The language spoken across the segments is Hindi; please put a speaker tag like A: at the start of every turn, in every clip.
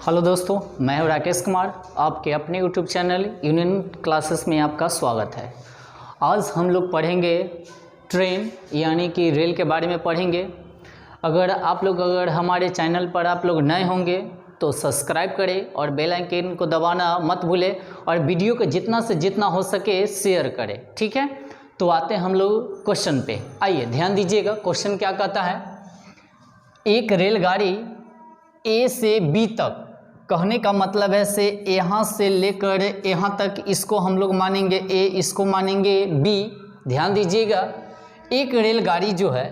A: हेलो दोस्तों, मैं हूं राकेश कुमार। आपके अपने यूट्यूब चैनल यूनियन क्लासेस में आपका स्वागत है। आज हम लोग पढ़ेंगे ट्रेन यानी कि रेल के बारे में पढ़ेंगे। अगर हमारे चैनल पर आप लोग नए होंगे तो सब्सक्राइब करें और बेल आइकन को दबाना मत भूलें और वीडियो को जितना से जितना हो सके शेयर करें, ठीक है। तो आते हैं हम लोग क्वेश्चन पे। आइए ध्यान दीजिएगा, क्वेश्चन क्या कहता है। एक रेलगाड़ी ए से बी तक, कहने का मतलब है से यहाँ से लेकर यहाँ तक, इसको हम लोग मानेंगे ए, इसको मानेंगे बी। ध्यान दीजिएगा, एक रेलगाड़ी जो है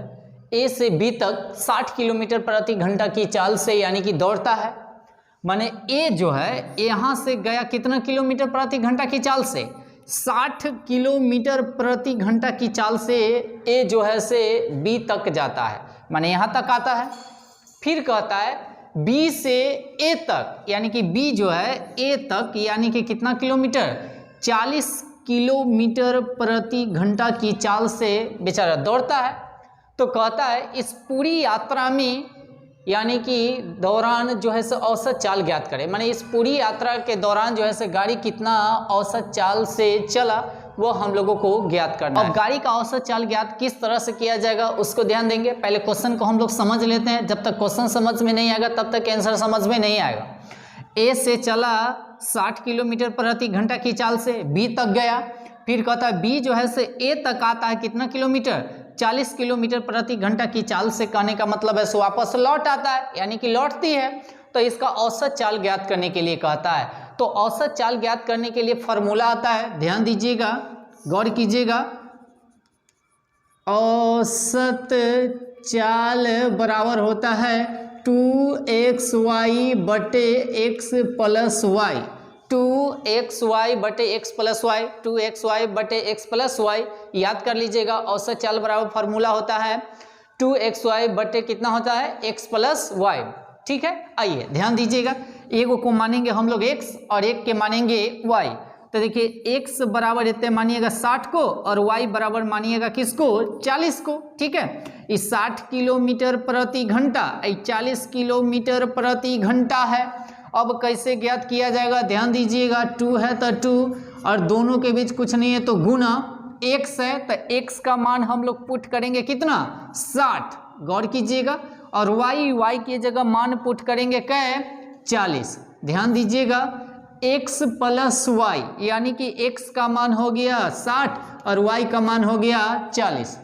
A: ए से बी तक 60 किलोमीटर प्रति घंटा की चाल से यानी कि दौड़ता है। माने ए जो है यहाँ से गया कितना किलोमीटर प्रति घंटा की चाल से, 60 किलोमीटर प्रति घंटा की चाल से ए जो है से बी तक जाता है, माने यहाँ तक आता है। फिर कहता है बी से ए तक, यानी कि बी जो है ए तक यानी कि कितना किलोमीटर, 40 किलोमीटर प्रति घंटा की चाल से बेचारा दौड़ता है। तो कहता है इस पूरी यात्रा में यानी कि दौरान जो है से औसत चाल ज्ञात करें। माने इस पूरी यात्रा के दौरान जो है से गाड़ी कितना औसत चाल से चला वो हम लोगों को ज्ञात करना है। अब गाड़ी का औसत चाल ज्ञात किस तरह से किया जाएगा उसको ध्यान देंगे। पहले क्वेश्चन को हम लोग समझ लेते हैं। जब तक क्वेश्चन समझ में नहीं आएगा तब तक आंसर समझ में नहीं आएगा। ए से चला 60 किलोमीटर प्रति घंटा की चाल से बी तक गया। फिर कहता है बी जो है से ए तक आता है कितना किलोमीटर, 40 किलोमीटर प्रति घंटा की चाल से। कहने का मतलब है सो वापस लौट आता है यानी कि लौटती है। तो इसका औसत चाल ज्ञात करने के लिए कहता है। तो औसत चाल ज्ञात करने के लिए फॉर्मूला आता है, ध्यान दीजिएगा, गौर कीजिएगा। औसत चाल बराबर होता है 2xy बटे x प्लस वाई, 2xy बटे x प्लस वाई, 2xy बटे x प्लस वाई। याद कर लीजिएगा, औसत चाल बराबर फार्मूला होता है 2xy बटे कितना होता है x प्लस वाई, ठीक है। आइए ध्यान दीजिएगा, एक को मानेंगे हम लोग x और एक के मानेंगे y। तो देखिए x बराबर इतने मानिएगा 60 को और y बराबर मानिएगा किसको, 40 को, ठीक है। इस 60 किलोमीटर प्रति घंटा 40 किलोमीटर प्रति घंटा है। अब कैसे ज्ञात किया जाएगा, ध्यान दीजिएगा, 2 है तो 2 और दोनों के बीच कुछ नहीं है तो गुना, x है तो x का मान हम लोग पुट करेंगे कितना, 60, गौर कीजिएगा। और y की जगह मान पुट करेंगे क्या, 40। ध्यान दीजिएगा, x प्लस वाई यानी कि x का मान हो गया 60 और y का मान हो गया 40।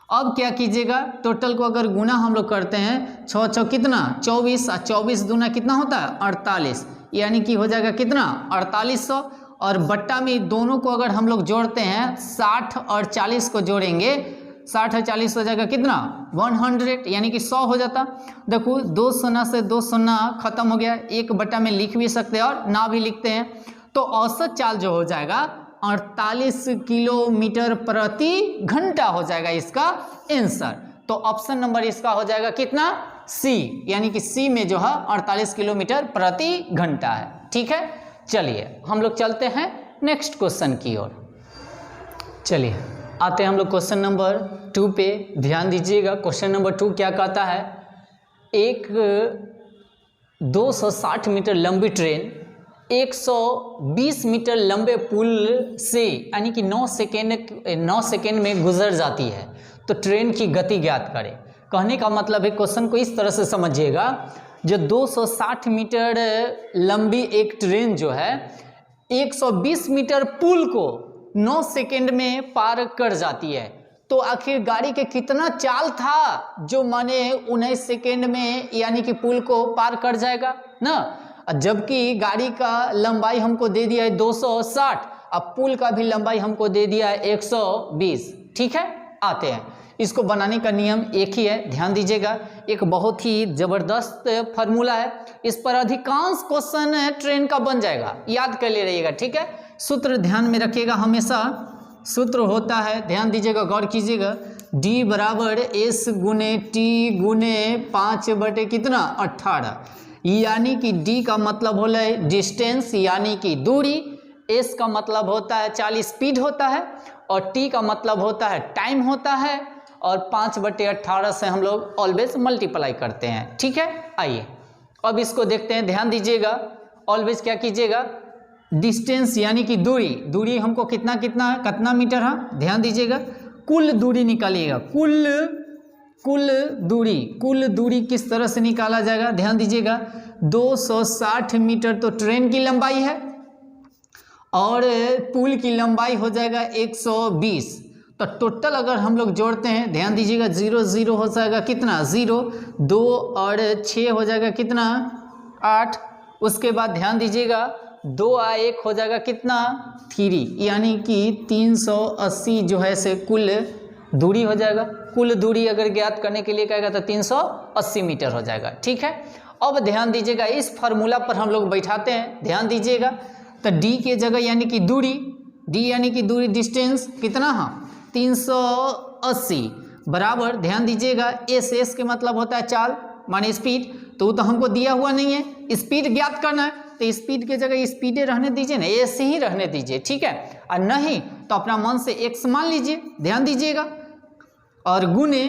A: अब क्या कीजिएगा, टोटल को अगर गुना हम लोग करते हैं, 6 कितना 24 और 24 दूना कितना होता है 48, यानी कि हो जाएगा कितना 4800। और बट्टा में दोनों को अगर हम लोग जोड़ते हैं 60 और 40 को जोड़ेंगे, 60 और 40 हो जाएगा कितना 100, यानी कि 100 हो जाता। देखो 2 शून्य से 2 शून्य खत्म हो गया, एक बट्टा में लिख भी सकते हैं और ना भी लिखते हैं। तो औसत चाल जो हो जाएगा 48 किलोमीटर प्रति घंटा हो जाएगा इसका आंसर। तो ऑप्शन नंबर इसका हो जाएगा कितना, सी, यानी कि सी में जो है 48 किलोमीटर प्रति घंटा है, ठीक है। चलिए हम लोग चलते हैं नेक्स्ट क्वेश्चन की ओर। चलिए आते हैं हम लोग क्वेश्चन नंबर 2 पे। ध्यान दीजिएगा, क्वेश्चन नंबर 2 क्या कहता है। एक 260 मीटर लंबी ट्रेन 120 मीटर लंबे पुल से यानी कि 9 सेकेंड में गुजर जाती है। तो ट्रेन की गति ज्ञात करें। कहने का मतलब है, क्वेश्चन को इस तरह से समझिएगा, जो 260 मीटर लंबी एक ट्रेन जो है 120 मीटर पुल को 9 सेकेंड में पार कर जाती है। तो आखिर गाड़ी के कितना चाल था जो माने 19 सेकेंड में यानी कि पुल को पार कर जाएगा ना। जबकि गाड़ी का लंबाई हमको दे दिया है 260, अब पुल का भी लंबाई हमको दे दिया है 120, ठीक है। आते हैं, इसको बनाने का नियम एक ही है, ध्यान दीजिएगा। एक बहुत ही जबरदस्त फार्मूला है, इस पर अधिकांश क्वेश्चन ट्रेन का बन जाएगा, याद कर ले रहिएगा, ठीक है। सूत्र ध्यान में रखिएगा हमेशा, सूत्र होता है, ध्यान दीजिएगा, गौर कीजिएगा, d बराबर s गुने t गुने 5 बटे कितना 18, यानी कि d का मतलब होला डिस्टेंस यानी कि दूरी, s का मतलब होता है चाल स्पीड होता है और t का मतलब होता है टाइम होता है और 5/18 से हम लोग ऑलवेज मल्टीप्लाई करते हैं, ठीक है। आइए अब इसको देखते हैं, ध्यान दीजिएगा, ऑलवेज क्या कीजिएगा, डिस्टेंस यानी कि दूरी, दूरी हमको कितना कितना है, कितना मीटर है, ध्यान दीजिएगा, कुल दूरी निकालिएगा, कुल दूरी किस तरह से निकाला जाएगा, ध्यान दीजिएगा, 260 मीटर तो ट्रेन की लंबाई है और पुल की लंबाई हो जाएगा 120, तो टोटल अगर हम लोग जोड़ते हैं, ध्यान दीजिएगा, 0 0 हो जाएगा कितना, 0, 2 और 6 हो जाएगा कितना, 8, उसके बाद ध्यान दीजिएगा 2 और 1 हो जाएगा कितना, 3, यानी कि 380 जो है से कुल दूरी हो जाएगा। कुल दूरी अगर ज्ञात करने के लिए कहेगा तो 380 मीटर हो जाएगा, ठीक है। अब ध्यान दीजिएगा, इस फार्मूला पर हम लोग बैठाते हैं, ध्यान दीजिएगा, तो डी के जगह यानी कि दूरी, डी यानी कि दूरी, डिस्टेंस कितना है, 380 बराबर, ध्यान दीजिएगा, एस के मतलब होता है चाल माने स्पीड, तो वो तो हमको दिया हुआ नहीं है, स्पीड ज्ञात करना है, तो स्पीड के जगह स्पीडे रहने दीजिए ना, ऐसे ही रहने दीजिए, ठीक है, और नहीं तो अपना मन से एक्स मान लीजिए, ध्यान दीजिएगा, और गुने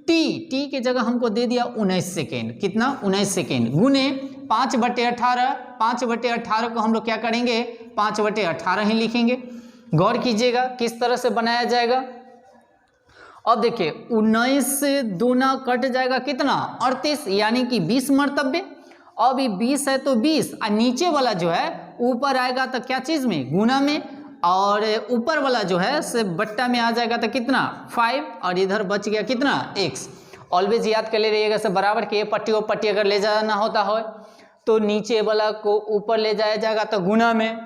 A: टी के जगह हमको दे दिया 19 सेकेंड, कितना, 19 सेकेंड, गुने 5/18, 5/18 को हम लोग क्या करेंगे, 5/18 ही लिखेंगे। गौर कीजिएगा किस तरह से बनाया जाएगा, अब देखिए 19 से दूना कट जाएगा कितना, 38, यानी कि 20 मरतबे, अब ये 20 है तो 20, और नीचे वाला जो है ऊपर आएगा तो क्या चीज़ में, गुना में, और ऊपर वाला जो है से बट्टा में आ जाएगा तो कितना, 5, और इधर बच गया कितना, x। ऑलवेज याद कर ले रहिएगा से बराबर के पट्टी और पट्टी अगर ले जाना होता है तो नीचे वाला को ऊपर ले जाया जाएगा तो गुना में,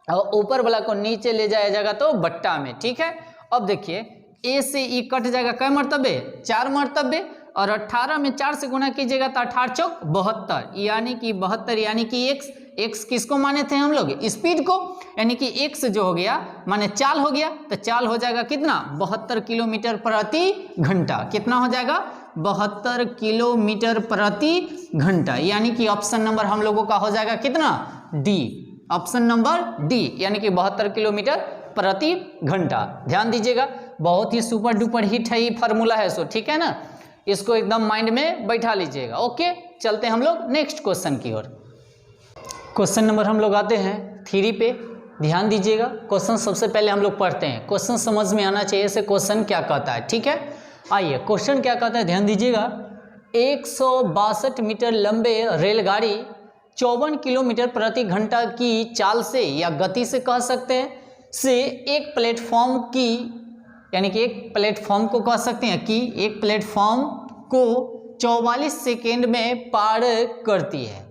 A: और ऊपर वाला को नीचे ले जाया जाएगा तो बट्टा में, ठीक है। अब देखिए ए से ई कट जाएगा कै मरतबे, 4 मरतबे, और 18 में 4 से गुना कीजिएगा तो 18 चौक 72, यानी कि 72, यानी कि एक्स किसको माने थे हम लोग, स्पीड को, यानी कि एक्स जो हो गया माने चाल हो गया, तो चाल हो जाएगा कितना, 72 किलोमीटर प्रति घंटा, कितना हो जाएगा, 72 किलोमीटर प्रति घंटा, यानी कि ऑप्शन नंबर हम लोगों का हो जाएगा कितना, डी, ऑप्शन नंबर डी, यानी कि 72 किलोमीटर प्रति घंटा। ध्यान दीजिएगा, बहुत ही सुपर डुपर हिट है ये फार्मूला है, सो ठीक है ना, इसको एकदम माइंड में बैठा लीजिएगा। ओके, चलते हैं हम लोग नेक्स्ट क्वेश्चन की ओर। क्वेश्चन नंबर हम लोग आते हैं 3 पे, ध्यान दीजिएगा, क्वेश्चन सबसे पहले हम लोग पढ़ते हैं, क्वेश्चन समझ में आना चाहिए से क्वेश्चन क्या कहता है, ठीक है। आइए क्वेश्चन क्या कहता है, ध्यान दीजिएगा, 162 मीटर लंबे रेलगाड़ी 54 किलोमीटर प्रति घंटा की चाल से या गति से कह सकते हैं से एक प्लेटफॉर्म की, यानी कि एक प्लेटफॉर्म को कह सकते हैं कि एक प्लेटफॉर्म को 44 सेकेंड में पार करती है,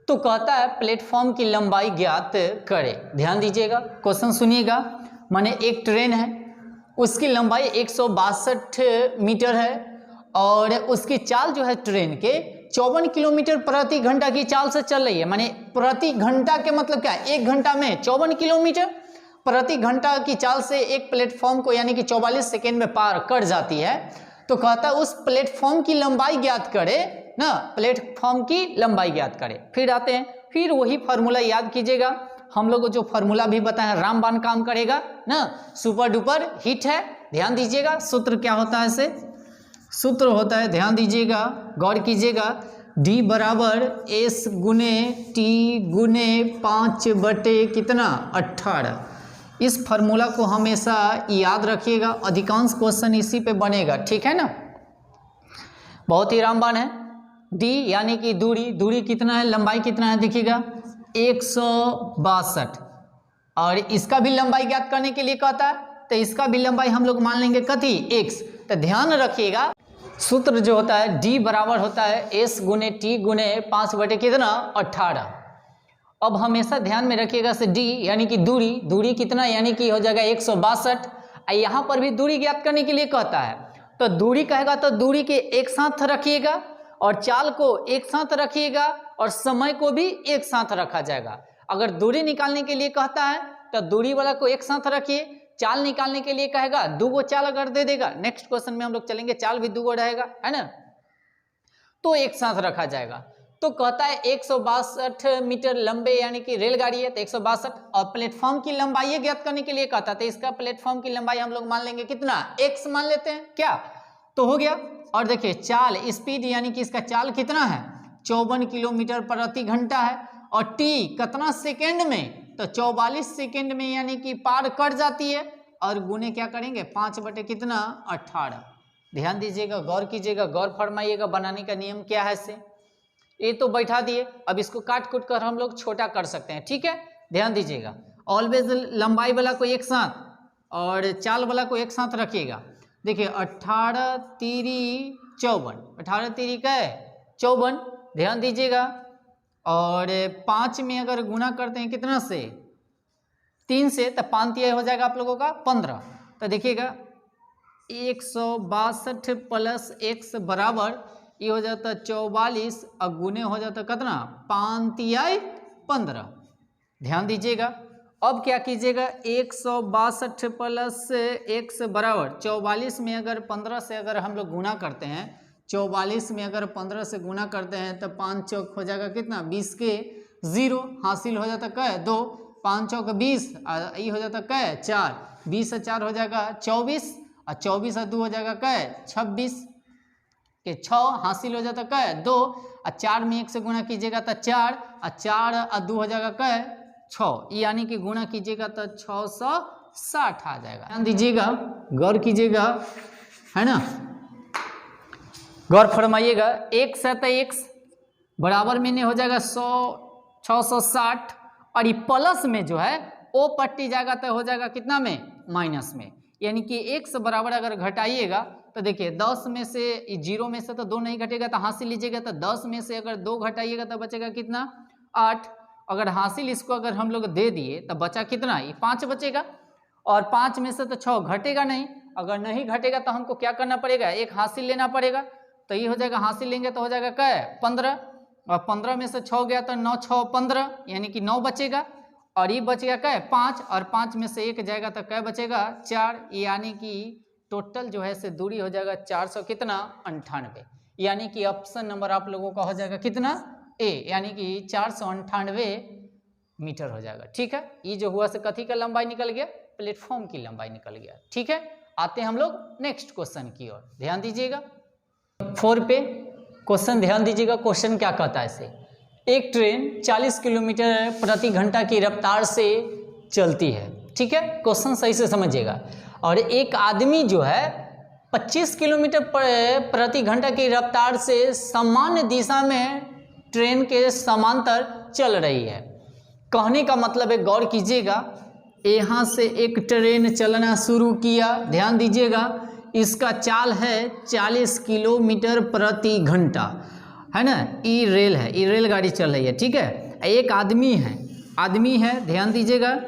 A: तो कहता है प्लेटफॉर्म की लंबाई ज्ञात करें। ध्यान दीजिएगा, क्वेश्चन सुनिएगा, माने एक ट्रेन है, उसकी लंबाई 162 मीटर है और उसकी चाल जो है ट्रेन के 54 किलोमीटर प्रति घंटा की चाल से चल रही है, माने प्रति घंटा के मतलब क्या है, 1 घंटा में 54 किलोमीटर प्रति घंटा की चाल से एक प्लेटफॉर्म को यानी कि 44 सेकेंड में पार कर जाती है, तो कहता है उस प्लेटफॉर्म की लंबाई ज्ञात करे ना, प्लेटफॉर्म की लंबाई ज्ञात करे। फिर आते हैं, फिर वही फार्मूला याद कीजिएगा, हम लोग को जो फार्मूला भी बताया रामबाण काम करेगा ना, सुपर डुपर हिट है। ध्यान दीजिएगा, सूत्र क्या होता है, से सूत्र होता है, ध्यान दीजिएगा, गौर कीजिएगा, D बराबर S गुने T गुने 5/18। इस फार्मूला को हमेशा याद रखिएगा, अधिकांश क्वेश्चन इसी पे बनेगा, ठीक है ना। बहुत ही रामबाण है। D यानी कि दूरी, दूरी कितना है, लंबाई कितना है, देखिएगा 162, और इसका भी लंबाई ज्ञात करने के लिए कहता है, तो इसका भी लंबाई हम लोग मान लेंगे कथी, x। तो ध्यान रखिएगा, सूत्र जो होता है D बराबर होता है S गुने T गुने 5/18। अब हमेशा ध्यान में रखिएगा से D यानी कि दूरी, दूरी कितना यानी कि हो जाएगा 162, यहाँ पर भी दूरी ज्ञात करने के लिए कहता है, तो दूरी कहेगा तो दूरी के एक साथ रखिएगा और चाल को एक साथ रखिएगा और समय को भी एक साथ रखा जाएगा। अगर दूरी निकालने के लिए कहता है तो दूरी वाला को एक साथ रखिए, चाल निकालने के लिए कहेगा 2 गो चाल अगर दे देगा, नेक्स्ट क्वेश्चन में हम लोग चलेंगे, चाल भी 2 गो रहेगा, है ना, तो एक साथ रखा जाएगा। तो कहता है 162 मीटर लंबे यानी कि रेलगाड़ी है, तो 162, और प्लेटफॉर्म की लंबाई ज्ञात करने के लिए कहता है, तो इसका प्लेटफॉर्म की लंबाई हम लोग मान लेंगे कितना, x मान लेते हैं क्या, तो हो गया। और देखिए चाल, स्पीड यानी कि इसका चाल कितना है, 54 किलोमीटर प्रति घंटा है। और टी कितना सेकेंड में, तो 44 सेकेंड में यानी कि पार कर जाती है। और गुने क्या करेंगे 5 बटे कितना 18। ध्यान दीजिएगा, गौर कीजिएगा, गौर फरमाइएगा, बनाने का नियम क्या है से। ये तो बैठा दिए, अब इसको काट कूट कर हम लोग छोटा कर सकते हैं, ठीक है। ध्यान दीजिएगा, ऑलवेज लंबाई वाला को एक साथ और चाल वाला को एक साथ रखिएगा। देखिए 18 तिरी 54, 18 तिरी का है 54। ध्यान दीजिएगा, और 5 में अगर गुना करते हैं कितना से 3 से, तो 5 तिया हो जाएगा आप लोगों का 15। तो देखिएगा 162 प्लस x बराबर ये हो जाता 44 और गुने हो जाता कितना 5 तिया 15। ध्यान दीजिएगा, अब क्या कीजिएगा 162 प्लस x बराबर 44 में अगर 15 से अगर हम लोग गुना करते हैं, 44 में अगर 15 से गुना करते हैं तो 5 चौक हो जाएगा कितना 20 के 0 हासिल हो जाता कै 2, 5 चौक 20 ये हो जाता कै 4, 20 से 4 हो जाएगा 24 और 24 से 2 हो जाएगा कै 26 के 6 हासिल हो जाता कै 2 और 4 में 1 से गुना कीजिएगा तो 4 और 4 और 2 हो जाएगा कै 6, यानी कि गुना कीजिएगा तो 660 आ जाएगा। ध्यान दीजिएगा, गौर कीजिएगा, है ना, गौर फरमाइएगा। 1 से तो x बराबर में नहीं हो जाएगा 100 660 और ये प्लस में जो है ओ पट्टी जाएगा तो हो जाएगा कितना में माइनस में, यानी कि x बराबर अगर घटाइएगा तो देखिए 10 में से 0 में से तो 2 नहीं घटेगा तो हासिल लीजिएगा, तो 10 में से अगर 2 घटाइएगा तो बचेगा कितना 8। अगर हासिल इसको अगर हम लोग दे दिए तो बचा कितना ये 5 बचेगा, और 5 में से तो 6 घटेगा नहीं, अगर नहीं घटेगा तो हमको क्या करना पड़ेगा एक हासिल लेना पड़ेगा। तो ये हो जाएगा हासिल लेंगे तो हो जाएगा क्या 15, और 15 में से 6 गया तो 9 6 15 यानी कि 9 बचेगा, और ये बच गया क्या 5, और 5 में से 1 जाएगा तो क्या बचेगा 4, यानी कि टोटल जो है से दूरी हो जाएगा 400 कितना 98, यानी कि ऑप्शन नंबर आप लोगों का हो जाएगा कितना ए, यानी कि 498 मीटर हो जाएगा। ठीक है, ये जो हुआ से कथी का लंबाई निकल गया प्लेटफॉर्म की लंबाई निकल गया। ठीक है, आते हैं हम लोग नेक्स्ट क्वेश्चन की ओर, ध्यान दीजिएगा 4 पे क्वेश्चन ध्यान दीजिएगा। क्वेश्चन क्या कहता है इसे, एक ट्रेन 40 किलोमीटर प्रति घंटा की रफ्तार से चलती है। ठीक है, क्वेश्चन सही से समझिएगा। और एक आदमी जो है 25 किलोमीटर प्रति घंटा की रफ्तार से सामान्य दिशा में ट्रेन के समांतर चल रही है। कहने का मतलब है, गौर कीजिएगा, यहाँ से एक ट्रेन चलना शुरू किया, ध्यान दीजिएगा, इसका चाल है 40 किलोमीटर प्रति घंटा, है ना, ई रेल है, ई रेलगाड़ी चल रही है। ठीक है, एक आदमी है, ध्यान दीजिएगा,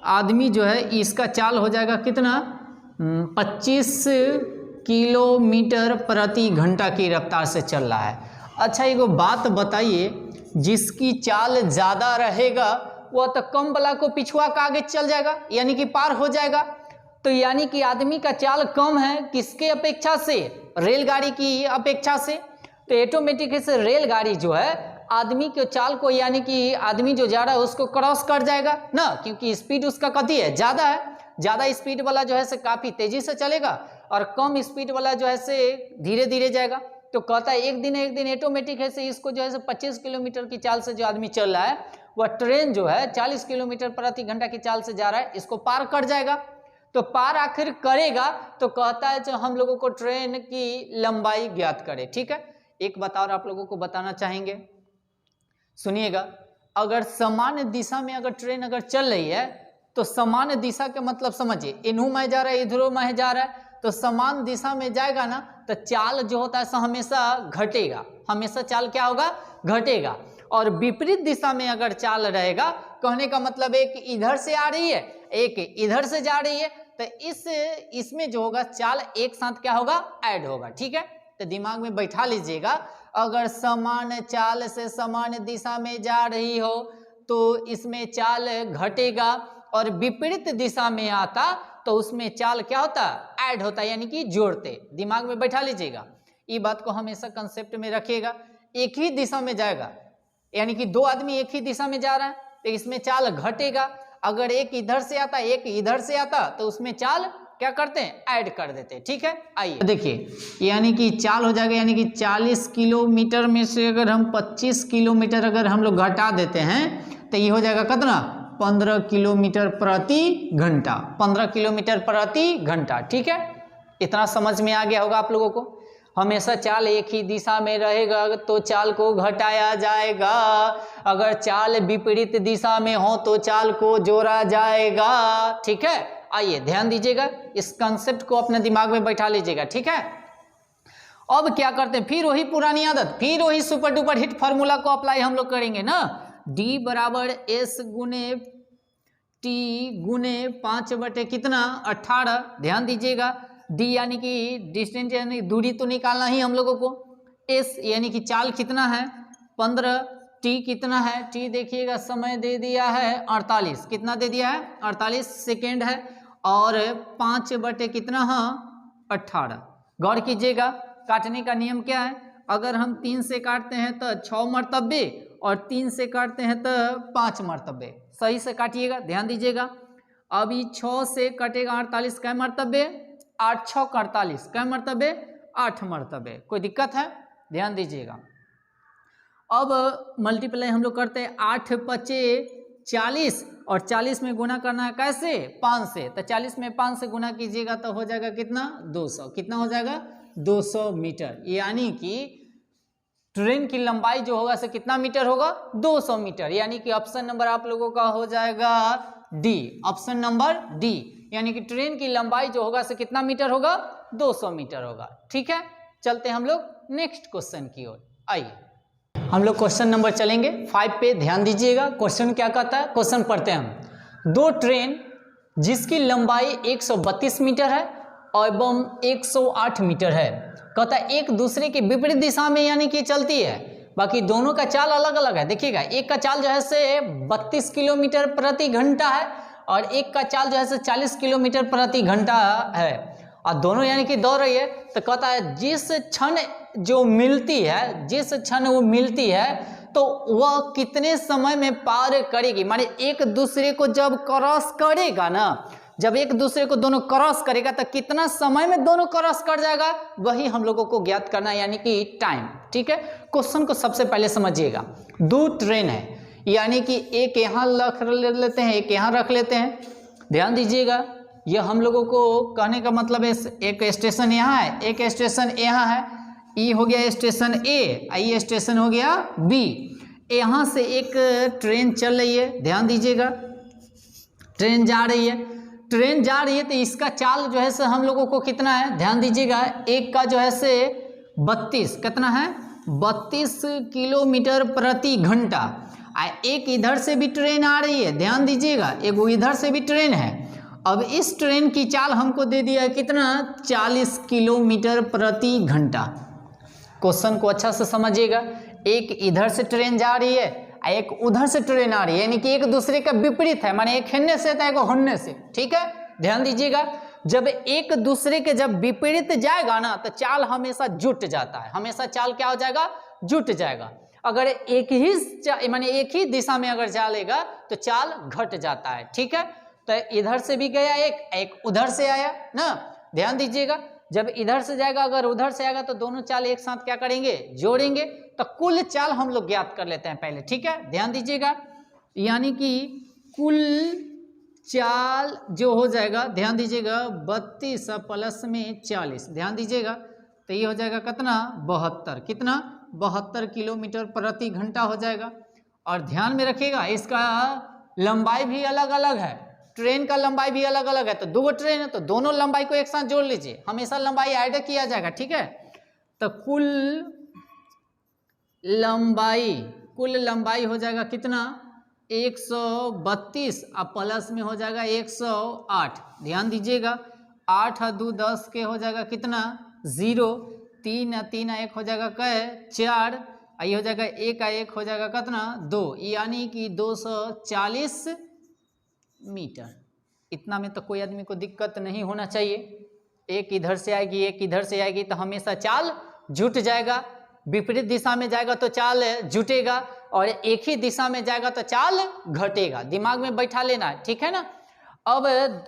A: आदमी जो है इसका चाल हो जाएगा कितना 25 किलोमीटर प्रति घंटा की रफ्तार से चल रहा है। अच्छा एगो बात बताइए, जिसकी चाल ज़्यादा रहेगा वह तो कम वाला को पिछुआ का आगे चल जाएगा, यानी कि पार हो जाएगा। तो यानी कि आदमी का चाल कम है किसके अपेक्षा से, रेलगाड़ी की अपेक्षा से। तो ऑटोमेटिक से रेलगाड़ी जो है आदमी के चाल को, यानी कि आदमी जो जा रहा है उसको क्रॉस कर जाएगा ना, क्योंकि स्पीड उसका कथी है ज़्यादा है। ज़्यादा स्पीड वाला जो है से काफ़ी तेज़ी से चलेगा और कम स्पीड वाला जो है से धीरे धीरे जाएगा। तो कहता है एक दिन ऑटोमेटिक है से इसको जो है से 25 किलोमीटर की चाल से जो आदमी चल रहा है वह ट्रेन जो है 40 किलोमीटर प्रति घंटा की चाल से जा रहा है, इसको पार कर जाएगा। तो पार आखिर करेगा तो कहता है जो हम लोगों को ट्रेन की लंबाई ज्ञात करे। ठीक है, एक बात और आप लोगों को बताना चाहेंगे, सुनिएगा, अगर सामान्य दिशा में अगर ट्रेन अगर चल रही है तो सामान्य दिशा के मतलब समझिए, इन्हू में जा रहा है इधरों में जा रहा है, तो समान दिशा में जाएगा ना तो चाल जो होता है हमेशा घटेगा, हमेशा चाल क्या होगा घटेगा। और विपरीत दिशा में अगर चाल रहेगा, कहने का मतलब एक इधर से आ रही है एक इधर से जा रही है, तो इसमें जो होगा चाल एक साथ क्या होगा ऐड होगा। ठीक है, तो दिमाग में बैठा लीजिएगा, अगर समान चाल से समान दिशा में जा रही हो तो इसमें चाल घटेगा, और विपरीत दिशा में आता तो उसमें चाल क्या होता ऐड होता, यानी कि जोड़ते। दिमाग में बैठा लीजिएगा, ये बात को हमेशा कंसेप्ट में रखिएगा। एक ही दिशा में जाएगा, यानी कि दो आदमी एक ही दिशा में जा रहा है तो इसमें चाल घटेगा। अगर एक इधर से आता एक इधर से आता तो उसमें चाल क्या करते हैं, ऐड कर देते हैं। ठीक है, आइए देखिए, यानी कि चाल हो जाएगा, यानी कि 40 किलोमीटर में से अगर हम 25 किलोमीटर अगर हम लोग घटा देते हैं तो ये हो जाएगा कितना, 15 किलोमीटर प्रति घंटा, 15 किलोमीटर प्रति घंटा। ठीक है, इतना समझ में आ गया होगा आप लोगों को। हमेशा चाल एक ही दिशा में रहेगा तो चाल को घटाया जाएगा, अगर चाल विपरीत दिशा में हो तो चाल को जोड़ा जाएगा। ठीक है, आइए ध्यान दीजिएगा, इस कंसेप्ट को अपने दिमाग में बैठा लीजिएगा। ठीक है, अब क्या करते हैं, फिर वही पुरानी आदत, फिर वही सुपर डुपर हिट फार्मूला को अप्लाई हम लोग करेंगे ना। डी बराबर एस गुने टी गुने 5 बटे कितना 18। ध्यान दीजिएगा, डी यानी कि डिस्टेंस यानी दूरी तो निकालना ही हम लोगों को, एस यानी कि चाल कितना है 15, टी कितना है, टी देखिएगा समय दे दिया है 48, कितना दे दिया है 48 सेकेंड है, और 5 बटे कितना है 18। गौर कीजिएगा, काटने का नियम क्या है, अगर हम 3 से काटते हैं तो 6 मरतबे और 3 से काटते हैं तो 5 मरतबे, सही से काटिएगा। ध्यान दीजिएगा, अभी 6 से कटेगा 48 कै मरतबे, 8 6 48 कै मरतबे 8 मरतबे। कोई दिक्कत है, ध्यान दीजिएगा। अब मल्टीप्लाई हम लोग करते हैं, 8 पचे 40 और 40 में गुना करना है कैसे 5 से, तो 40 में 5 से गुना कीजिएगा तो हो जाएगा कितना 200, कितना हो जाएगा 200 मीटर। यानी कि ट्रेन की लंबाई जो होगा से कितना मीटर होगा 200 मीटर, यानी कि ऑप्शन नंबर आप लोगों का हो जाएगा डी, ऑप्शन नंबर डी, यानी कि ट्रेन की लंबाई जो होगा से कितना मीटर होगा 200 मीटर होगा। ठीक है, चलते हैं हम लोग नेक्स्ट क्वेश्चन की ओर। आइए हम लोग क्वेश्चन नंबर चलेंगे 5 पे, ध्यान दीजिएगा। क्वेश्चन क्या कहता है, क्वेश्चन पढ़ते हैं हम। दो ट्रेन जिसकी लंबाई 132 मीटर है एवं 108 मीटर है, कहता है एक दूसरे के विपरीत दिशा में यानी कि चलती है, बाकी दोनों का चाल अलग अलग है। देखिएगा, एक का चाल जो है से 32 किलोमीटर प्रति घंटा है और एक का चाल जो है से 40 किलोमीटर प्रति घंटा है, और दोनों यानी कि दौड़ रही है। तो कहता है जिस क्षण जो मिलती है, जिस क्षण वो मिलती है तो वह कितने समय में पार करेगी, माने एक दूसरे को जब क्रॉस करेगा ना, जब एक दूसरे को दोनों क्रॉस करेगा तो कितना समय में दोनों क्रॉस कर जाएगा, वही हम लोगों को ज्ञात करना है, यानी कि टाइम। ठीक है, क्वेश्चन को सबसे पहले समझिएगा। दो ट्रेन है, यानी कि एक यहाँ रख लेते हैं, एक यहाँ रख लेते हैं। ध्यान दीजिएगा, यह हम लोगों को कहने का मतलब है एक स्टेशन यहाँ है, एक स्टेशन यहाँ है, ई हो गया स्टेशन ए, ये स्टेशन हो गया बी। यहाँ से एक ट्रेन चल रही है, ध्यान दीजिएगा, ट्रेन जा रही है, ट्रेन जा रही है तो इसका चाल जो है से हम लोगों को कितना है, ध्यान दीजिएगा, एक का जो है से 32, कितना है 32 किलोमीटर प्रति घंटा। एक इधर से भी ट्रेन आ रही है, ध्यान दीजिएगा, एक वो इधर से भी ट्रेन है। अब इस ट्रेन की चाल हमको दे दिया है कितना 40 किलोमीटर प्रति घंटा। क्वेश्चन को अच्छा से समझिएगा, एक इधर से ट्रेन जा रही है, एक उधर से ट्रेन आ रही है, यानी कि एक दूसरे का विपरीत है, माने एक हिन्ने से था एक होन्ने से। ठीक है, ध्यान दीजिएगा, जब एक दूसरे के जब विपरीत जाएगा ना तो चाल हमेशा जुट जाता है, हमेशा चाल क्या हो जाएगा जुट जाएगा। अगर एक ही माने एक ही दिशा में अगर चलेगा तो चाल घट जाता है। ठीक है, तो इधर से भी गया एक उधर से आया ना, ध्यान दीजिएगा, जब इधर से जाएगा अगर उधर से आएगा तो दोनों चाल एक साथ क्या करेंगे जोड़ेंगे, तो कुल चाल हम लोग ज्ञात कर लेते हैं पहले। ठीक है, ध्यान दीजिएगा, यानी कि कुल चाल जो हो जाएगा, ध्यान दीजिएगा 32 प्लस में 40, ध्यान दीजिएगा, तो ये हो जाएगा कितना 72, कितना 72 किलोमीटर प्रति घंटा हो जाएगा। और ध्यान में रखिएगा इसका लंबाई भी अलग अलग है, ट्रेन का लंबाई भी अलग अलग है, तो दो ट्रेन है तो दोनों लंबाई को एक साथ जोड़ लीजिए, हमेशा लंबाई ऐड किया जाएगा। ठीक है, तो कुल लंबाई हो जाएगा कितना 132 और प्लस में हो जाएगा 108। ध्यान दीजिएगा, 8 और 2 10 के हो जाएगा कितना 0, 3 और 3 1 हो जाएगा कै 4, ये हो जाएगा 1 और 1 हो जाएगा कितना 2, यानी कि 240 मीटर। इतना में तो कोई आदमी को दिक्कत नहीं होना चाहिए। एक इधर से आएगी एक इधर से आएगी तो हमेशा चाल जुट जाएगा, विपरीत दिशा में जाएगा तो चाल जुटेगा और एक ही दिशा में जाएगा तो चाल घटेगा। दिमाग में बैठा लेना है, ठीक है ना। अब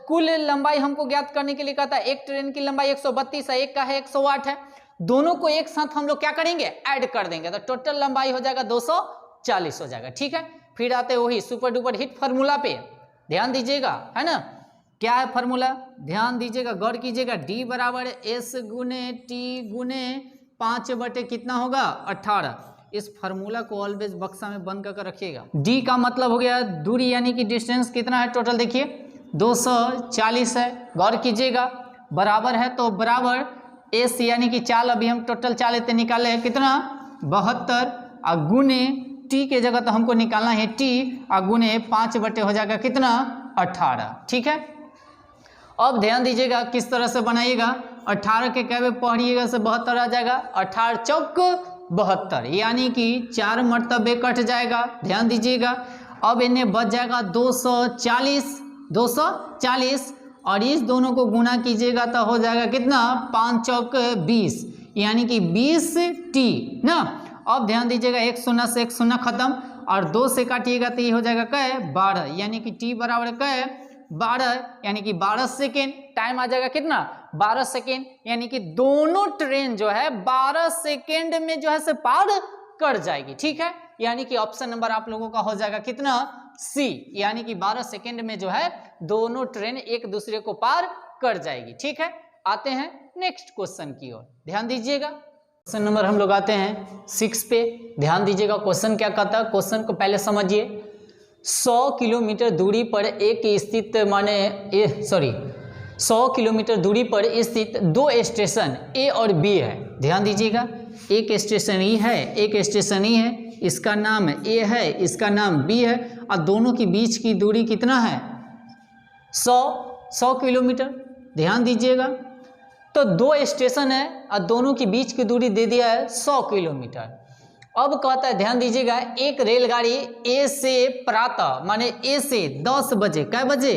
A: कुल लंबाई हमको ज्ञात करने के लिए कहता है, एक ट्रेन की लंबाई 132 है, एक का है 108 है, दोनों को एक साथ हम लोग क्या करेंगे, ऐड कर देंगे, तो टोटल लंबाई हो जाएगा 240 हो जाएगा। ठीक है, फिर आते हैं वही सुपर डुपर हिट फार्मूला पे, ध्यान दीजिएगा, है ना, क्या है फार्मूला, ध्यान दीजिएगा, गौर कीजिएगा, डी बराबर एस गुने टी गुने 5 बटे कितना होगा 18। इस फार्मूला को ऑलवेज बक्सा में बंद करके रखिएगा। डी का मतलब हो गया दूरी, यानी कि डिस्टेंस कितना है टोटल, देखिए 240 है, गौर कीजिएगा, बराबर है, तो बराबर एस यानी कि चाल, अभी हम टोटल चाल इतने निकाले हैं कितना 72, और गुने टी के जगह तो हमको निकालना है टी, और गुने 5 बटे हो जाएगा कितना 18। ठीक है, अब ध्यान दीजिएगा किस तरह से बनाइएगा, 18 के क्या पढ़िएगा से 72 आ जाएगा, 18 चौक 72, यानी कि 4 मरतबे कट जाएगा, ध्यान दीजिएगा। अब इन्हें बच जाएगा 240, और इस दोनों को गुना कीजिएगा तो हो जाएगा कितना 5 चौक 20, यानी कि 20 टी ना। अब ध्यान दीजिएगा, एक शून्य से एक शून्य खत्म, और 2 से काटिएगा तो ये हो जाएगा कै 12, यानी कि टी बराबर कै 12, यानी कि 12 सेकेंड, टाइम आ जाएगा कितना 12 सेकेंड, यानी कि दोनों ट्रेन जो है 12 सेकेंड में जो है से पार कर जाएगी। ठीक है, यानी कि ऑप्शन नंबर आप लोगों का हो जाएगा कितना सी, यानी कि 12 सेकेंड में जो है दोनों ट्रेन एक दूसरे को पार कर जाएगी। ठीक है, आते हैं नेक्स्ट क्वेश्चन की ओर, ध्यान दीजिएगा। क्वेश्चन नंबर हम लोग आते हैं 6 पे, ध्यान दीजिएगा, क्वेश्चन क्या कहता है, क्वेश्चन को पहले समझिए। 100 किलोमीटर दूरी पर एक स्थित 100 किलोमीटर दूरी पर स्थित 2 स्टेशन ए और बी है, ध्यान दीजिएगा, एक स्टेशन ई है, एक स्टेशन ई है, इसका नाम ए है, इसका नाम बी है, और दोनों के बीच की दूरी कितना है 100 किलोमीटर, ध्यान दीजिएगा। तो 2 स्टेशन है और दोनों के बीच की दूरी दे दिया है 100 किलोमीटर। अब कहता है, ध्यान दीजिएगा, एक रेलगाड़ी ए से प्रातः माने ए से 10 बजे, कै बजे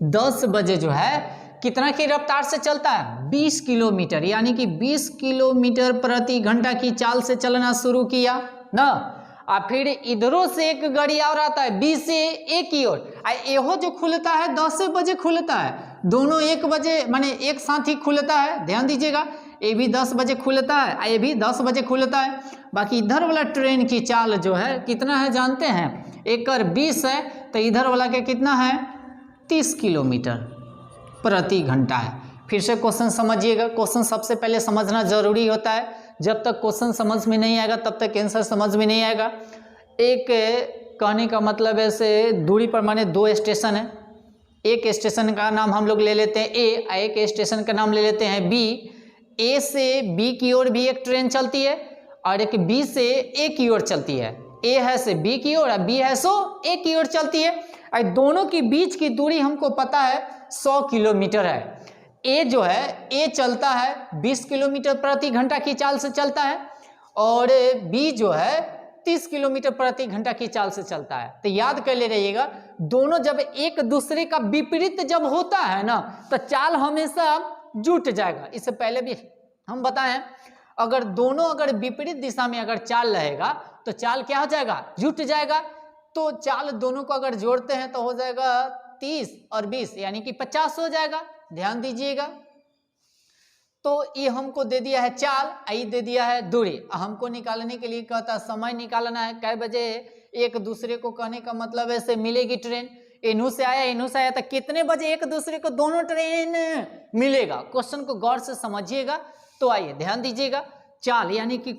A: 10 बजे जो है कितना की रफ्तार से चलता है 20 किलोमीटर, यानी कि 20 किलोमीटर प्रति घंटा की चाल से चलना शुरू किया ना। और फिर इधरों से एक गाड़ी और आता है बी से ए की ओर, एहो जो खुलता है 10 बजे खुलता है, दोनों 1 बजे माने एक साथ ही खुलता है, ध्यान दीजिएगा, ये भी 10 बजे खुलता है, ये भी 10 बजे खुलता है। बाकी इधर वाला ट्रेन की चाल जो है कितना है जानते हैं, एकड़ 20 है, तो इधर वाला के कितना है 30 किलोमीटर प्रति घंटा है। फिर से क्वेश्चन समझिएगा, क्वेश्चन सबसे पहले समझना जरूरी होता है, जब तक क्वेश्चन समझ में नहीं आएगा तब तक आंसर समझ में नहीं आएगा। एक कहने का मतलब ऐसे दूरी पर माने 2 स्टेशन है, एक स्टेशन का नाम हम लोग ले लेते हैं ए, एक स्टेशन का नाम ले लेते हैं बी। ए से बी की ओर भी एक ट्रेन चलती है और एक बी से ए की ओर चलती है, ए है से बी की ओर और बी है सो ए की ओर चलती है, और दोनों के बीच की दूरी हमको पता है 100 किलोमीटर है। ए जो है ए चलता है 20 किलोमीटर प्रति घंटा की चाल से चलता है, और बी जो है 30 किलोमीटर प्रति घंटा की चाल से चलता है। तो याद कर ले रहिएगा, दोनों जब एक दूसरे का विपरीत जब होता है ना, तो चाल हमेशा जुट जाएगा। इससे पहले भी हम बताएं, अगर दोनों अगर विपरीत दिशा में अगर चाल रहेगा तो चाल क्या हो जाएगा, जुट जाएगा। तो चाल दोनों को अगर जोड़ते हैं तो हो जाएगा 30 और 20 यानी कि 50 हो जाएगा, ध्यान दीजिएगा। तो ये हमको दे दिया है चाल, आई दे दिया है दूरी। हमको निकालने के लिए कहता समय निकालना है, कै बजे एक दूसरे को, कहने का मतलब ऐसे मिलेगी ट्रेन, इन्हू से आया तो कितने बजे एक दूसरे को दोनों ट्रेन मिलेगा। क्वेश्चन को गौर से समझिएगा। तो आइए ध्यान दीजिएगा, चाल यानी कि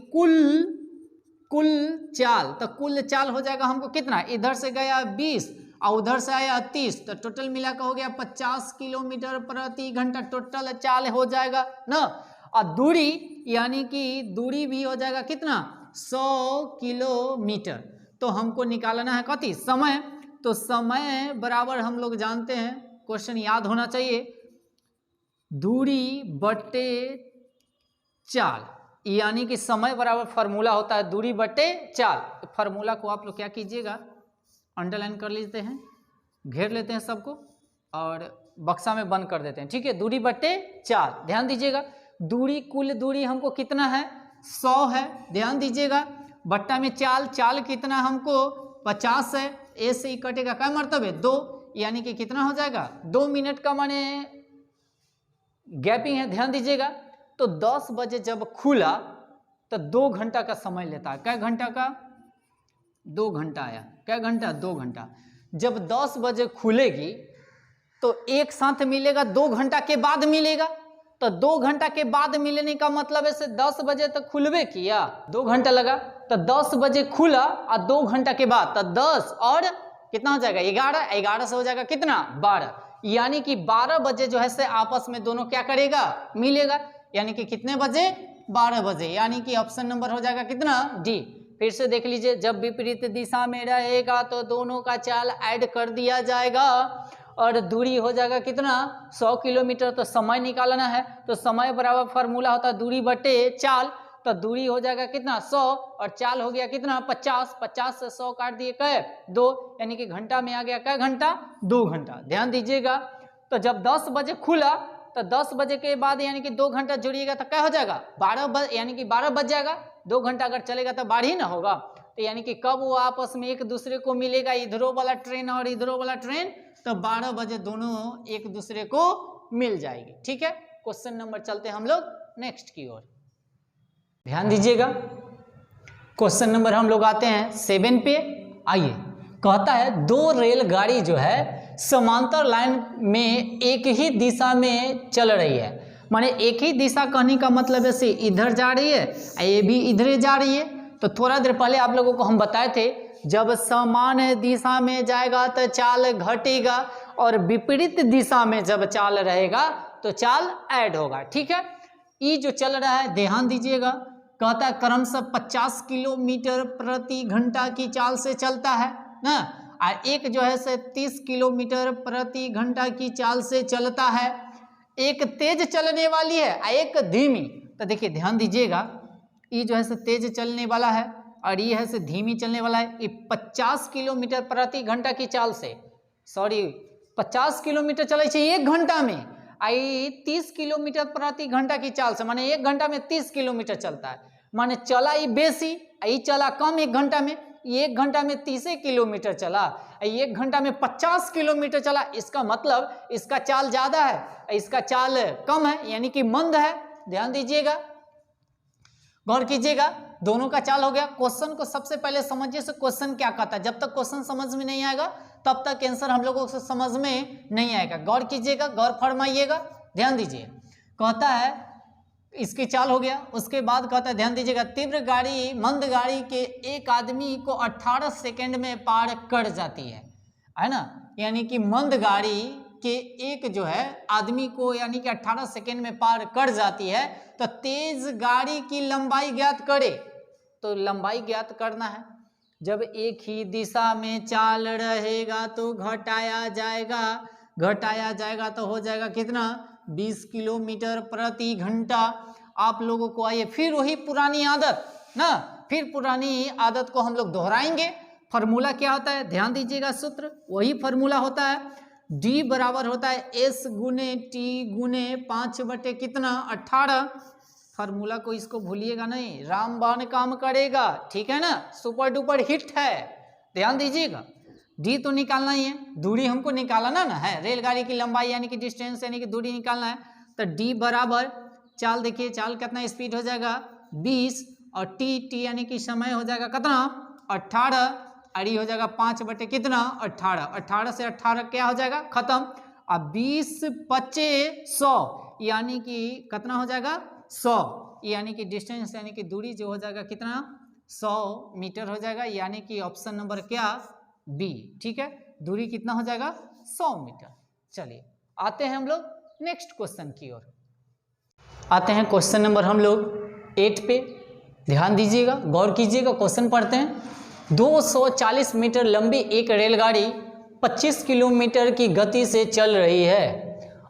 A: कुल चाल, तो कुल चाल हो जाएगा हमको कितना, इधर से गया 20 और उधर से आया 30, तो टोटल मिलाकर हो गया 50 किलोमीटर प्रति घंटा टोटल चाल हो जाएगा ना। और दूरी यानी कि दूरी भी हो जाएगा कितना 100 किलोमीटर। तो हमको निकालना है कथी, समय। तो समय बराबर हम लोग जानते हैं, क्वेश्चन याद होना चाहिए, दूरी बटे चाल, यानी कि समय बराबर फार्मूला होता है दूरी बटे चाल। फार्मूला को आप लोग क्या कीजिएगा, अंडरलाइन कर लेते हैं, घेर लेते हैं सबको और बक्सा में बंद कर देते हैं, ठीक है। दूरी बटे चाल, ध्यान दीजिएगा, दूरी कुल दूरी हमको कितना है 100 है, ध्यान दीजिएगा, बट्टा में चाल, चाल कितना हमको 50 है, ए से ही कटेगा क्या मरतबे 2, यानी कि कितना हो जाएगा 2 मिनट का माने गैपिंग है, ध्यान दीजिएगा। तो 10 बजे जब खुला तो 2 घंटा का समय लेता है। क्या घंटा का? 2 घंटा आया। क्या घंटा? 2 घंटा। जब 10 बजे खुलेगी तो एक साथ मिलेगा 2 घंटा के बाद मिलेगा। तो 2 घंटा के बाद मिलने का मतलब है 10 बजे तक खुलवे किया, 2 घंटा लगा, तो 10 बजे खुला और 2 घंटा के बाद, तो 10 और कितना हो जाएगा 11, 11 से हो जाएगा कितना 12, यानी कि 12 बजे जो है से आपस में दोनों क्या करेगा मिलेगा, यानी कि कितने बजे 12 बजे, यानी कि ऑप्शन नंबर हो जाएगा कितना डी। फिर से देख लीजिए, जब विपरीत दिशा में रहेगा तो दोनों का चाल ऐड कर दिया जाएगा और दूरी हो जाएगा कितना 100 किलोमीटर। तो समय निकालना है तो समय बराबर फार्मूला होता है दूरी बटे चाल, तो दूरी हो जाएगा कितना 100 और चाल हो गया कितना 50, 50 से 100 काट दिए कै 2, यानी कि घंटा में आ गया क्या घंटा 2 घंटा। ध्यान दीजिएगा, तो जब 10 बजे खुला तो 10 बजे के बाद यानी कि 2 घंटा जोड़िएगा तो क्या हो जाएगा 12 बजे, यानी कि 12 बज जाएगा। 2 घंटा अगर चलेगा तो 12 ही ना होगा, तो यानी कि कब वो आपस में एक दूसरे को मिलेगा, इधरों वाला ट्रेन और इधरों वाला ट्रेन, तो 12 बजे दोनों एक दूसरे को मिल जाएगी। ठीक है, क्वेश्चन नंबर चलते हैं हम लोग नेक्स्ट की ओर। ध्यान दीजिएगा, क्वेश्चन नंबर हम लोग आते हैं 7 पे। आइए, कहता है 2 रेलगाड़ी जो है समांतर लाइन में एक ही दिशा में चल रही है। माने एक ही दिशा कहने का मतलब है से इधर जा रही है, ये भी इधर जा रही है। तो थोड़ा देर पहले आप लोगों को हम बताए थे, जब समान दिशा में जाएगा तो चाल घटेगा और विपरीत दिशा में जब चाल रहेगा तो चाल ऐड होगा। ठीक है, ये जो चल रहा है ध्यान दीजिएगा, कहता है क्रमशः 50 किलोमीटर प्रति घंटा की चाल से चलता है ना, और एक जो है से 30 किलोमीटर प्रति घंटा की चाल से चलता है। एक तेज चलने वाली है और एक धीमी। तो देखिए ध्यान दीजिएगा, ये जो है से तेज चलने वाला है और ये है से धीमी चलने वाला है। ये 50 किलोमीटर प्रति घंटा की चाल से 50 किलोमीटर चले छे 1 घंटा में, आई 30 किलोमीटर प्रति घंटा की चाल से, माने 1 घंटा में 30 किलोमीटर चलता है। माने चला ये बेसी, ये चला कम 1 घंटा में, 1 घंटा में 30 किलोमीटर चला, 1 घंटा में 50 किलोमीटर चला। इसका मतलब इसका चाल ज्यादा है, इसका चाल कम है, यानी कि मंद है। ध्यान दीजिएगा, गौर कीजिएगा, दोनों का चाल हो गया। क्वेश्चन को सबसे पहले समझिए से क्वेश्चन क्या कहता है। जब तक क्वेश्चन समझ में नहीं आएगा तब तक आंसर हम लोगों को समझ में नहीं आएगा। गौर कीजिएगा, गौर फरमाइएगा, ध्यान दीजिए। कहता है इसकी चाल हो गया, उसके बाद कहता है ध्यान दीजिएगा, तीव्र गाड़ी मंद गाड़ी के एक आदमी को 18 सेकंड में पार कर जाती है ना, यानी कि मंद गाड़ी के एक जो है आदमी को यानी कि 18 सेकंड में पार कर जाती है। तो तेज गाड़ी की लंबाई ज्ञात करे, तो लंबाई ज्ञात करना है। जब एक ही दिशा में चाल रहेगा तो घटाया जाएगा तो हो जाएगा कितना 20 किलोमीटर प्रति घंटा। आप लोगों को आइए फिर वही पुरानी आदत ना, फिर पुरानी आदत को हम लोग दोहराएंगे। फार्मूला क्या होता है ध्यान दीजिएगा, सूत्र वही फार्मूला होता है, D बराबर होता है S गुने T गुने 5 बटे कितना 18। फार्मूला को इसको भूलिएगा नहीं, रामबाण काम करेगा, ठीक है ना, सुपर डुपर हिट है। ध्यान दीजिएगा, D तो निकालना ही है, दूरी हमको निकालना ना है, रेलगाड़ी की लंबाई यानी कि डिस्टेंस यानी कि दूरी निकालना है। तो D बराबर चाल, देखिए चाल कितना स्पीड हो जाएगा 20 और T यानी कि समय हो जाएगा कितना 18 और ये हो जाएगा 5 बटे कितना 18। 18 से 18 क्या हो जाएगा खत्म। अब 20 25 100 यानी कि कितना हो जाएगा 100, यानी कि डिस्टेंस यानी कि दूरी जो हो जाएगा कितना 100 मीटर हो जाएगा, यानी कि ऑप्शन नंबर क्या बी। ठीक है, दूरी कितना हो जाएगा 100 मीटर। चलिए आते हैं हम लोग नेक्स्ट क्वेश्चन की ओर। आते हैं क्वेश्चन नंबर हम लोग 8 पे। ध्यान दीजिएगा, गौर कीजिएगा, क्वेश्चन पढ़ते हैं। 240 मीटर लंबी एक रेलगाड़ी 25 किलोमीटर की गति से चल रही है।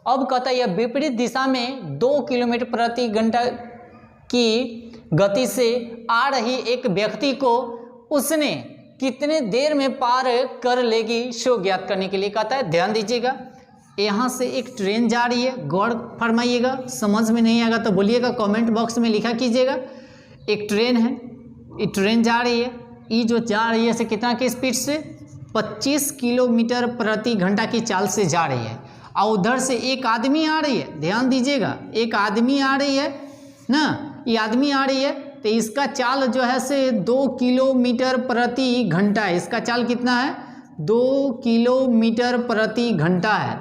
A: अब कहता है यह विपरीत दिशा में 2 किलोमीटर प्रति घंटा की गति से आ रही एक व्यक्ति को उसने कितने देर में पार कर लेगी शो ज्ञात करने के लिए कहता है। ध्यान दीजिएगा, यहाँ से एक ट्रेन जा रही है, गौर फरमाइएगा, समझ में नहीं आएगा तो बोलिएगा, कमेंट बॉक्स में लिखा कीजिएगा। एक ट्रेन है, ये ट्रेन जा रही है, ये जो जा रही है से कितना की स्पीड से 25 किलोमीटर प्रति घंटा की चाल से जा रही है और उधर से एक आदमी आ रही है, ध्यान दीजिएगा, एक आदमी आ रही है ना, ये आदमी आ रही है, तो इसका चाल जो है से 2 किलोमीटर प्रति घंटा है। इसका चाल कितना है? 2 किलोमीटर प्रति घंटा है।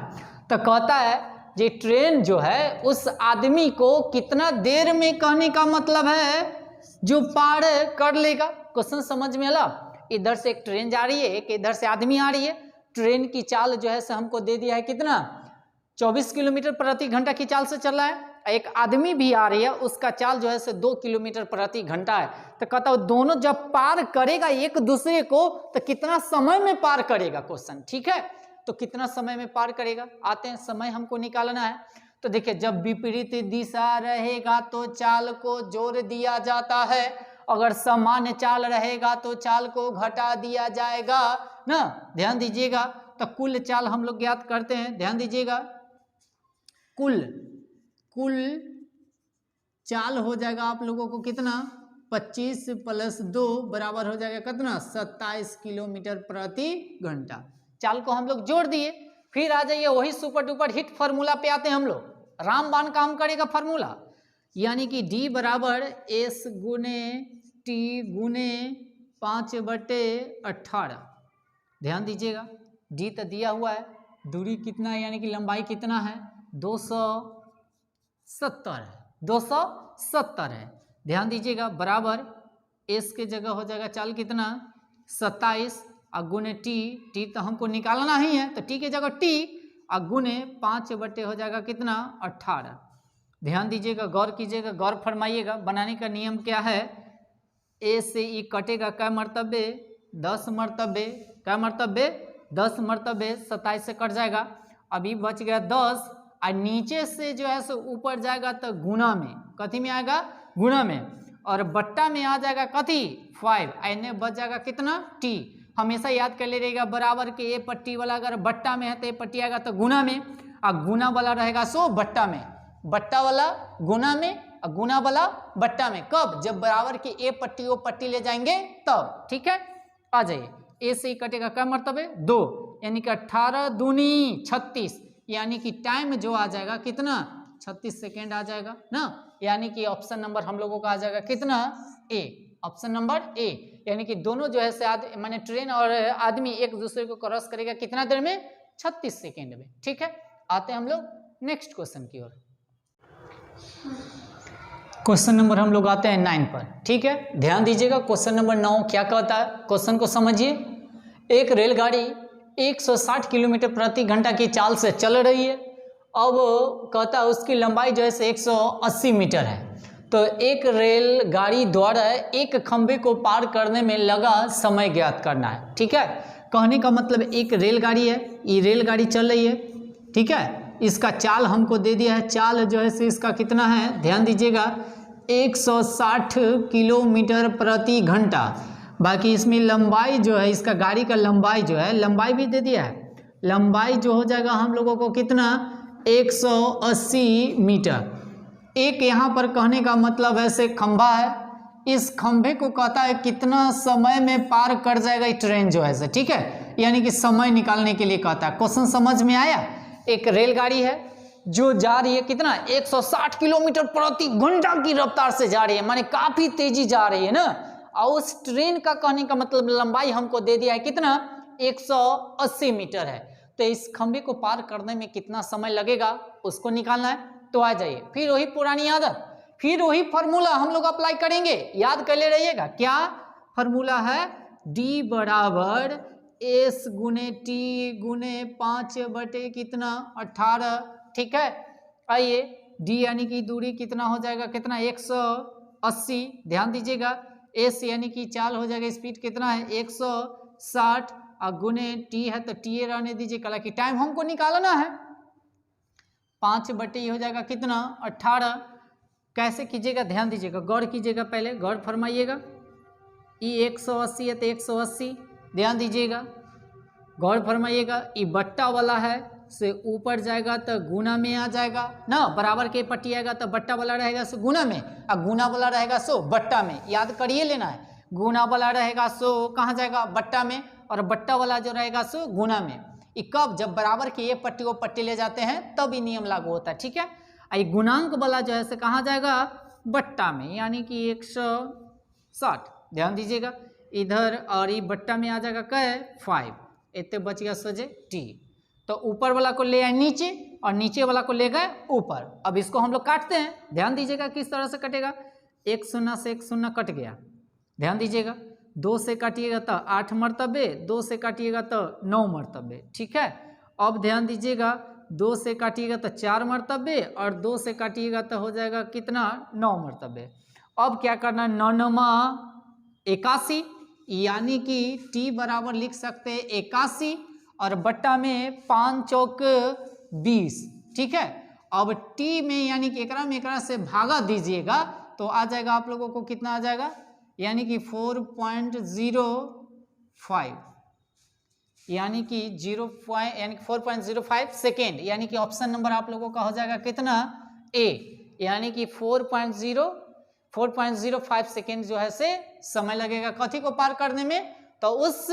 A: तो कहता है ये ट्रेन जो है उस आदमी को कितना देर में, कहने का मतलब है जो पार कर लेगा। क्वेश्चन समझ में आला? इधर से एक ट्रेन जा रही है, एक इधर से आदमी आ रही है, ट्रेन की चाल जो है से हमको दे दिया है कितना, 24 किलोमीटर प्रति घंटा की चाल से चल रहा है। एक आदमी भी आ रही है, उसका चाल जो है से 2 किलोमीटर प्रति घंटा है। तो कहता है दोनों जब पार करेगा एक दूसरे को तो कितना समय में पार करेगा, क्वेश्चन, ठीक है। तो कितना समय में पार करेगा, आते हैं, समय हमको निकालना है। तो देखिए जब विपरीत दिशा रहेगा तो चाल को जोड़ दिया जाता है, अगर सामान्य चाल रहेगा तो चाल को घटा दिया जाएगा ना, ध्यान दीजिएगा। तो कुल चाल हम लोग ज्ञात करते हैं, ध्यान दीजिएगा, कुल चाल हो जाएगा आप लोगों को कितना, 25 + 2 बराबर हो जाएगा कितना, 27 किलोमीटर प्रति घंटा। चाल को हम लोग जोड़ दिए, फिर आ जाइए वही सुपर डुपर हिट फार्मूला पे आते हैं हम लोग, रामबाण काम करेगा फार्मूला, यानी कि D बराबर S गुने T गुने 5/18। ध्यान दीजिएगा D तो दिया हुआ है, दूरी कितना है यानी कि लंबाई कितना है, 270 है, 270 है। ध्यान दीजिएगा बराबर S के जगह हो जाएगा चाल कितना, 27 और गुने T तो हमको निकालना ही है, तो T के जगह T और गुने 5 हो जाएगा कितना, 18। ध्यान दीजिएगा, गौर कीजिएगा, गौर फरमाइएगा, बनाने का नियम क्या है, A से E कटेगा क्या मरतबे, 10 मरतबे, क्या मरतबे, 10 मरतबे, 27 से कट जाएगा, अभी बच गया 10 और नीचे से जो है सो ऊपर जाएगा तो गुना में, कथी में आएगा, गुना में, और बट्टा में आ जाएगा कथी, 5, एने बच जाएगा कितना, T। हमेशा याद कर ले रहेगा बराबर के ए पट्टी वाला अगर बट्टा में है तो ए पट्टी आएगा तो गुना में, और गुना वाला रहेगा सो बट्टा में, बट्टा वाला गुना में और गुना वाला बट्टा में। कब, जब बराबर की ए पट्टी ओ पट्टी ले जाएंगे तब, ठीक है। आ जाइए, ए से ही कटेगा क्या मरतबे, 2, यानी कि 18 दूनी 36, यानी कि टाइम जो आ जाएगा कितना, 36 सेकेंड आ जाएगा ना, यानी कि ऑप्शन नंबर हम लोगों का आ जाएगा कितना, ए, ऑप्शन नंबर ए। यानी कि दोनों जो है माने ट्रेन और आदमी एक दूसरे को क्रॉस करेगा कितना देर में, 36 सेकेंड में, ठीक है। आते हैं हम लोग नेक्स्ट क्वेश्चन की ओर। क्वेश्चन नंबर हम लोग आते हैं 9 पर, ठीक है। ध्यान दीजिएगा, क्वेश्चन नंबर 9 क्या कहता है, क्वेश्चन को समझिए। एक रेलगाड़ी 160 किलोमीटर प्रति घंटा की चाल से चल रही है, अब कहता है उसकी लंबाई जो है 180 मीटर है। तो एक रेलगाड़ी द्वारा एक खंभे को पार करने में लगा समय ज्ञात करना है, ठीक है। कहने का मतलब एक रेलगाड़ी है, ये रेलगाड़ी चल रही है, ठीक है, इसका चाल हमको दे दिया है, चाल जो है से इसका कितना है, ध्यान दीजिएगा, 160 किलोमीटर प्रति घंटा। बाकी इसमें लंबाई जो है, इसका गाड़ी का लंबाई जो है, लंबाई भी दे दिया है, लंबाई जो हो जाएगा हम लोगों को कितना, 180 मीटर। एक यहाँ पर कहने का मतलब है से खंभा है, इस खंभे को कहता है कितना समय में पार कर जाएगा ये ट्रेन जो है से, ठीक है, यानी कि समय निकालने के लिए कहता है। क्वेश्चन समझ में आया। एक रेलगाड़ी है जो जा रही है कितना, 160 किलोमीटर प्रति घंटा की रफ्तार से जा रही है, माने काफी तेजी जा रही है ना, और उस ट्रेन का कहने का मतलब लंबाई हमको दे दिया है कितना, 180 मीटर है। तो इस खंभे को पार करने में कितना समय लगेगा उसको निकालना है। तो आ जाइए, फिर वही पुरानी आदत, फिर वही फार्मूला हम लोग अप्लाई करेंगे, याद कर ले रहिएगा। क्या फार्मूला है, D बराबर S गुने T गुने 5 कितना 18, ठीक है। आइए, D यानी कि दूरी कितना हो जाएगा, कितना 180, ध्यान दीजिएगा, S यानी कि चाल हो जाएगा, स्पीड कितना है 160 और गुने T है तो T रहने दीजिए, कल की टाइम हमको निकालना है, 5 हो जाएगा कितना 18। कैसे कीजिएगा, ध्यान दीजिएगा, गौर कीजिएगा, पहले गौर फरमाइएगा, ये 180 है तो 180, ध्यान दीजिएगा, गौर फरमाइएगा, ये बट्टा वाला है से ऊपर जाएगा तो गुना में आ जाएगा ना, बराबर के पट्टी आएगा तो बट्टा वाला रहेगा सो गुना में, और गुना वाला रहेगा सो बट्टा में, याद करिए लेना है, गुना वाला रहेगा सो कहाँ जाएगा, बट्टा में,
B: और बट्टा वाला जो रहेगा सो गुना में। ये कब, जब बराबर की एक पट्टी को पट्टी ले जाते हैं तब ये नियम लागू होता है, ठीक है। ये गुणांक वाला जो है से कहाँ जाएगा, बट्टा में, यानी कि 160, ध्यान दीजिएगा इधर, और ये बट्टा में आ जाएगा क्या, 5, इतने बच गया सोचे टी। तो ऊपर वाला को ले आए नीचे और नीचे वाला को ले गए ऊपर। अब इसको हम लोग काटते हैं, ध्यान दीजिएगा किस तरह से कटेगा, 1 0 से 1 0 कट गया, ध्यान दीजिएगा। 2 से काटिएगा तो 8 मरतबे, 2 से काटिएगा तो 9 मरतबे, ठीक है। अब ध्यान दीजिएगा 2 से काटिएगा तो 4 मरतबे और 2 से काटिएगा तो हो जाएगा कितना, 9 मरतबे। अब क्या करना, 9 9 81, यानी कि टी बराबर लिख सकते हैं 81 और बट्टा में 5 चौक 20, ठीक है। अब टी में यानी कि एकरा से भागा दीजिएगा तो आ जाएगा आप लोगों को कितना आ जाएगा, यानी कि 4.05, यानी कि 4.05 सेकेंड, यानी कि ऑप्शन नंबर आप लोगों का हो जाएगा कितना, ए, यानी कि 4.05 सेकेंड जो है से समय लगेगा कथी को पार करने में, तो उस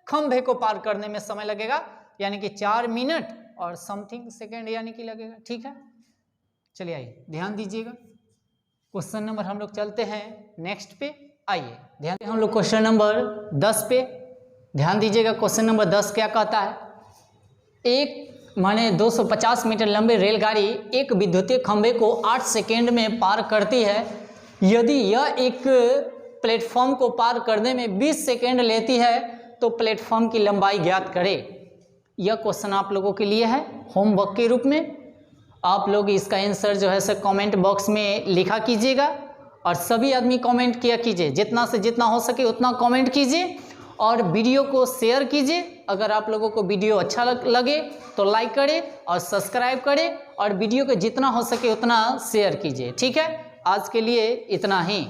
B: खंभे को पार करने में समय लगेगा, यानी कि 4 मिनट और समथिंग सेकेंड यानी कि लगेगा, ठीक है। चलिए आइए ध्यान दीजिएगा, क्वेश्चन नंबर हम लोग चलते हैं नेक्स्ट पे, आइए ध्यान, हम लोग क्वेश्चन नंबर 10 पे ध्यान दीजिएगा। क्वेश्चन नंबर 10 क्या कहता है, एक माने 250 मीटर लंबी रेलगाड़ी एक विद्युतीय खंभे को 8 सेकेंड में पार करती है। यदि यह एक प्लेटफॉर्म को पार करने में 20 सेकेंड लेती है तो प्लेटफॉर्म की लंबाई ज्ञात करें। यह क्वेश्चन आप लोगों के लिए है होमवर्क के रूप में। आप लोग इसका आंसर जो है सर कमेंट बॉक्स में लिखा कीजिएगा और सभी आदमी कमेंट किया कीजिए, जितना से जितना हो सके उतना कमेंट कीजिए और वीडियो को शेयर कीजिए। अगर आप लोगों को वीडियो अच्छा लगे तो लाइक करें और सब्सक्राइब करें और वीडियो को जितना हो सके उतना शेयर कीजिए, ठीक है। आज के लिए इतना ही।